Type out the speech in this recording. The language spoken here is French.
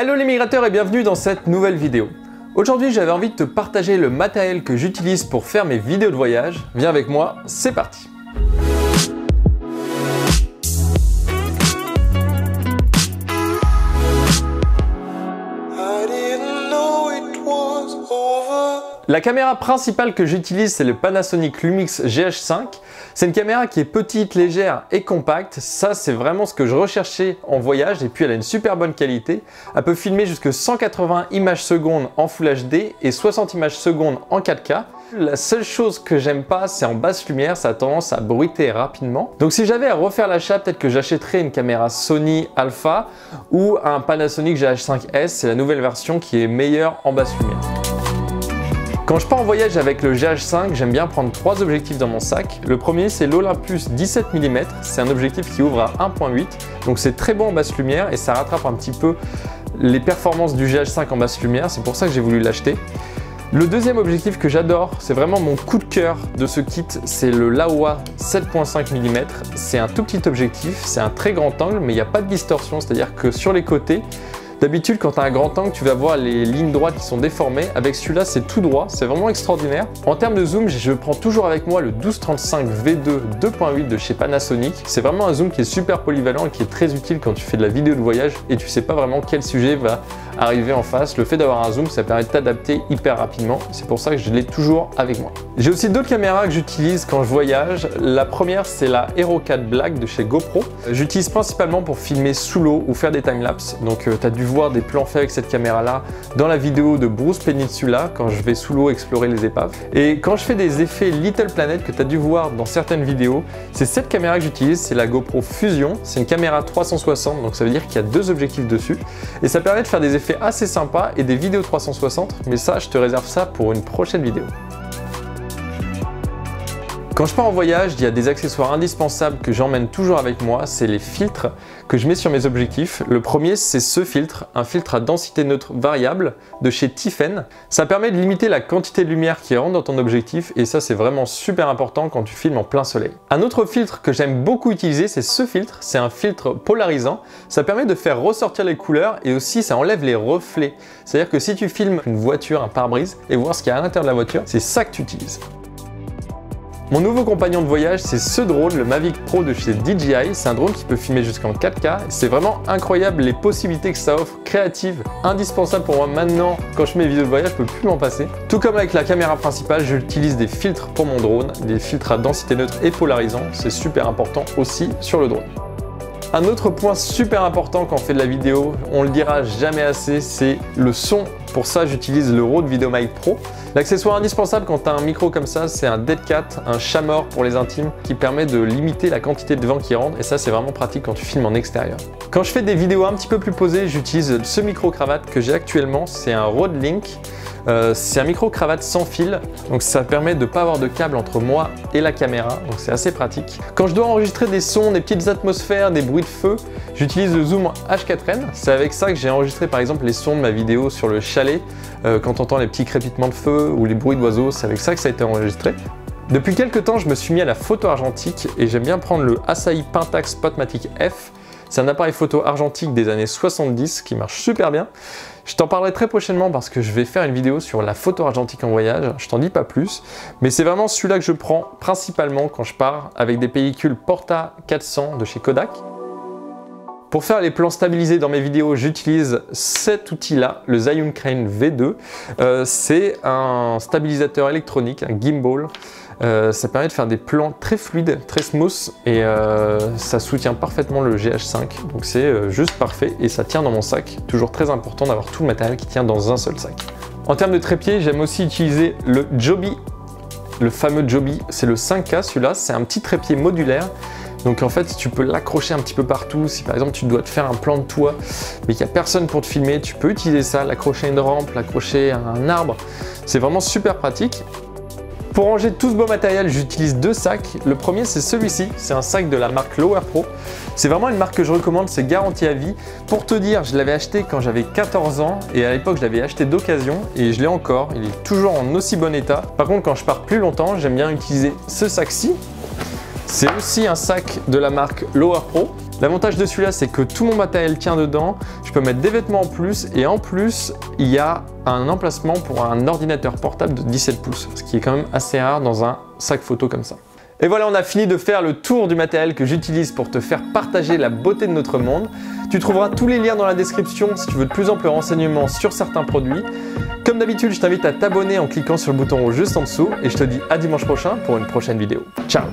Hello les migrateurs et bienvenue dans cette nouvelle vidéo. Aujourd'hui j'avais envie de te partager le matériel que j'utilise pour faire mes vidéos de voyage. Viens avec moi, c'est parti. La caméra principale que j'utilise, c'est le Panasonic Lumix GH5. C'est une caméra qui est petite, légère et compacte. Ça, c'est vraiment ce que je recherchais en voyage. Et puis, elle a une super bonne qualité. Elle peut filmer jusqu'à 180 images secondes en Full HD et 60 images secondes en 4K. La seule chose que j'aime pas, c'est en basse lumière, ça a tendance à bruiter rapidement. Donc si j'avais à refaire l'achat, peut-être que j'achèterais une caméra Sony Alpha ou un Panasonic GH5S, c'est la nouvelle version qui est meilleure en basse lumière. Quand je pars en voyage avec le GH5, j'aime bien prendre 3 objectifs dans mon sac. Le premier, c'est l'Olympus 17 mm. C'est un objectif qui ouvre à 1.8, donc c'est très bon en basse lumière et ça rattrape un petit peu les performances du GH5 en basse lumière. C'est pour ça que j'ai voulu l'acheter. Le deuxième objectif que j'adore, c'est vraiment mon coup de cœur de ce kit, c'est le Laowa 7.5 mm. C'est un tout petit objectif, c'est un très grand angle, mais il n'y a pas de distorsion, c'est-à-dire que sur les côtés, d'habitude, quand tu as un grand angle, tu vas voir les lignes droites qui sont déformées. Avec celui-là, c'est tout droit, c'est vraiment extraordinaire. En termes de zoom, je prends toujours avec moi le 1235 V2 2.8 de chez Panasonic. C'est vraiment un zoom qui est super polyvalent et qui est très utile quand tu fais de la vidéo de voyage et tu sais pas vraiment quel sujet va arriver en face. Le fait d'avoir un zoom, ça permet de t'adapter hyper rapidement. C'est pour ça que je l'ai toujours avec moi. J'ai aussi d'autres caméras que j'utilise quand je voyage. La première, c'est la Hero 4 Black de chez GoPro. J'utilise principalement pour filmer sous l'eau ou faire des timelapses. Donc, tu as dû voir des plans faits avec cette caméra là dans la vidéo de Bruce Peninsula quand je vais sous l'eau explorer les épaves. Et quand je fais des effets Little Planet que tu as dû voir dans certaines vidéos, c'est cette caméra que j'utilise, c'est la GoPro Fusion. C'est une caméra 360, donc ça veut dire qu'il y a 2 objectifs dessus et ça permet de faire des effets assez sympas et des vidéos 360, mais ça je te réserve ça pour une prochaine vidéo. Quand je pars en voyage, il y a des accessoires indispensables que j'emmène toujours avec moi, c'est les filtres que je mets sur mes objectifs. Le premier, c'est ce filtre, un filtre à densité neutre variable de chez Tiffen. Ça permet de limiter la quantité de lumière qui rentre dans ton objectif et ça, c'est vraiment super important quand tu filmes en plein soleil. Un autre filtre que j'aime beaucoup utiliser, c'est ce filtre. C'est un filtre polarisant. Ça permet de faire ressortir les couleurs et aussi ça enlève les reflets. C'est-à-dire que si tu filmes une voiture, un pare-brise et voir ce qu'il y a à l'intérieur de la voiture, c'est ça que tu utilises. Mon nouveau compagnon de voyage, c'est ce drone, le Mavic Pro de chez DJI. C'est un drone qui peut filmer jusqu'en 4K. C'est vraiment incroyable les possibilités que ça offre, créatives, indispensables pour moi maintenant. Quand je fais mes vidéos de voyage, je peux plus m'en passer. Tout comme avec la caméra principale, j'utilise des filtres pour mon drone, des filtres à densité neutre et polarisant. C'est super important aussi sur le drone. Un autre point super important quand on fait de la vidéo, on le dira jamais assez, c'est le son. Pour ça, j'utilise le Rode VideoMic Pro. L'accessoire indispensable quand tu as un micro comme ça, c'est un Dead Cat, un chat mort pour les intimes qui permet de limiter la quantité de vent qui rentre et ça, c'est vraiment pratique quand tu filmes en extérieur. Quand je fais des vidéos un petit peu plus posées, j'utilise ce micro-cravate que j'ai actuellement, c'est un Rode Link. C'est un micro-cravate sans fil, donc ça permet de ne pas avoir de câble entre moi et la caméra, donc c'est assez pratique. Quand je dois enregistrer des sons, des petites atmosphères, des bruits de feu, j'utilise le zoom H4n. C'est avec ça que j'ai enregistré par exemple les sons de ma vidéo sur le chalet, quand on entend les petits crépitements de feu ou les bruits d'oiseaux, c'est avec ça que ça a été enregistré. Depuis quelques temps, je me suis mis à la photo argentique et j'aime bien prendre le Asahi Pentax Spotmatic F. C'est un appareil photo argentique des années 70 qui marche super bien. Je t'en parlerai très prochainement parce que je vais faire une vidéo sur la photo argentique en voyage, je t'en dis pas plus, mais c'est vraiment celui-là que je prends principalement quand je pars avec des pellicules Porta 400 de chez Kodak. Pour faire les plans stabilisés dans mes vidéos, j'utilise cet outil-là, le Zhiyun Crane V2. C'est un stabilisateur électronique, un gimbal. Ça permet de faire des plans très fluides, très smooth et ça soutient parfaitement le GH5. Donc c'est juste parfait et ça tient dans mon sac. Toujours très important d'avoir tout le matériel qui tient dans un seul sac. En termes de trépied, j'aime aussi utiliser le Joby, le fameux Joby. C'est le 5K celui-là, c'est un petit trépied modulaire. Donc en fait, tu peux l'accrocher un petit peu partout. Si par exemple tu dois te faire un plan de toit, mais qu'il n'y a personne pour te filmer, tu peux utiliser ça, l'accrocher à une rampe, l'accrocher à un arbre. C'est vraiment super pratique. Pour ranger tout ce beau matériel, j'utilise 2 sacs. Le premier, c'est celui-ci. C'est un sac de la marque Lower Pro. C'est vraiment une marque que je recommande, c'est garanti à vie. Pour te dire, je l'avais acheté quand j'avais 14 ans et à l'époque, je l'avais acheté d'occasion et je l'ai encore. Il est toujours en aussi bon état. Par contre, quand je pars plus longtemps, j'aime bien utiliser ce sac-ci. C'est aussi un sac de la marque Lower Pro. L'avantage de celui-là, c'est que tout mon matériel tient dedans, je peux mettre des vêtements en plus et en plus, il y a un emplacement pour un ordinateur portable de 17 pouces, ce qui est quand même assez rare dans un sac photo comme ça. Et voilà, on a fini de faire le tour du matériel que j'utilise pour te faire partager la beauté de notre monde. Tu trouveras tous les liens dans la description si tu veux de plus amples renseignements sur certains produits. Comme d'habitude, je t'invite à t'abonner en cliquant sur le bouton rouge juste en dessous et je te dis à dimanche prochain pour une prochaine vidéo. Ciao!